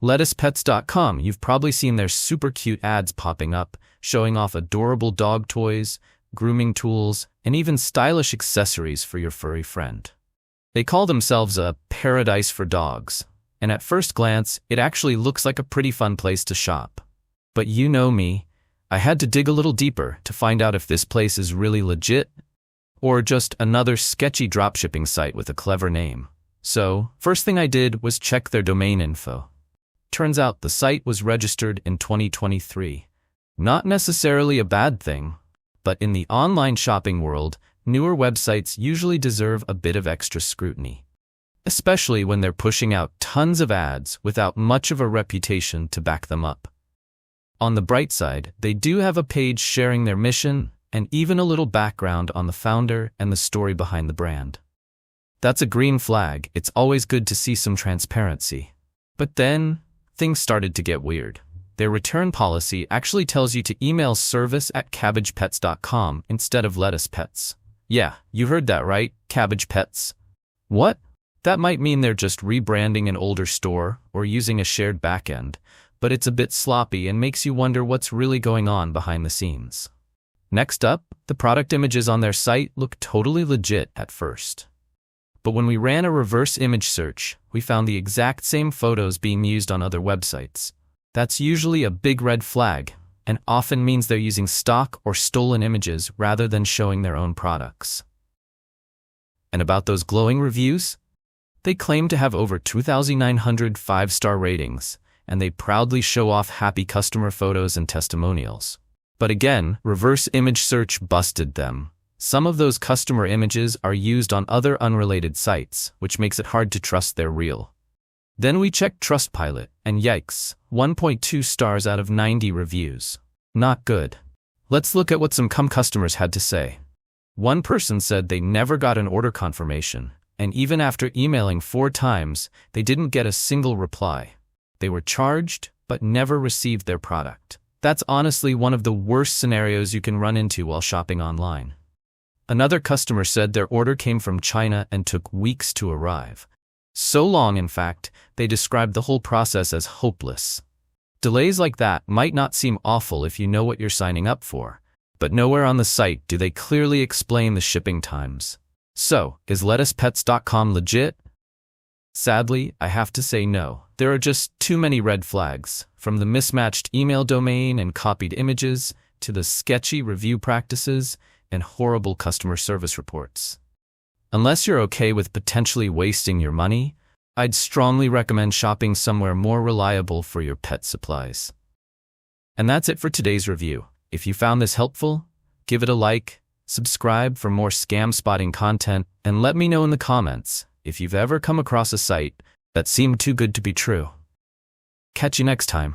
LettucePets.com, you've probably seen their super cute ads popping up, showing off adorable dog toys, grooming tools, and even stylish accessories for your furry friend. They call themselves a paradise for dogs, and at first glance, it actually looks like a pretty fun place to shop. But you know me, I had to dig a little deeper to find out if this place is really legit, or just another sketchy dropshipping site with a clever name. So, first thing I did was check their domain info. Turns out the site was registered in 2023. Not necessarily a bad thing, but in the online shopping world, newer websites usually deserve a bit of extra scrutiny, especially when they're pushing out tons of ads without much of a reputation to back them up. On the bright side, they do have a page sharing their mission and even a little background on the founder and the story behind the brand. That's a green flag. It's always good to see some transparency. But then, things started to get weird. Their return policy actually tells you to email service@cabbagepets.com instead of LettucePets. Yeah, you heard that right, Cabbage Pets. What? That might mean they're just rebranding an older store or using a shared backend, but it's a bit sloppy and makes you wonder what's really going on behind the scenes. Next up, the product images on their site look totally legit at first. But when we ran a reverse image search, we found the exact same photos being used on other websites. That's usually a big red flag, and often means they're using stock or stolen images rather than showing their own products. And about those glowing reviews? They claim to have over 2,900 five-star ratings, and they proudly show off happy customer photos and testimonials. But again, reverse image search busted them. Some of those customer images are used on other unrelated sites, which makes it hard to trust they're real. Then we checked Trustpilot, and yikes, 1.2 stars out of 90 reviews. Not good. Let's look at what some customers had to say. One person said they never got an order confirmation, and even after emailing 4 times, they didn't get a single reply. They were charged, but never received their product. That's honestly one of the worst scenarios you can run into while shopping online. Another customer said their order came from China and took weeks to arrive. So long, in fact, they described the whole process as hopeless. Delays like that might not seem awful if you know what you're signing up for, but nowhere on the site do they clearly explain the shipping times. So, is LettucePets.com legit? Sadly, I have to say no. There are just too many red flags, from the mismatched email domain and copied images, to the sketchy review practices and horrible customer service reports. Unless you're okay with potentially wasting your money, I'd strongly recommend shopping somewhere more reliable for your pet supplies. And that's it for today's review. If you found this helpful, give it a like, subscribe for more scam-spotting content, and let me know in the comments if you've ever come across a site that seemed too good to be true. Catch you next time.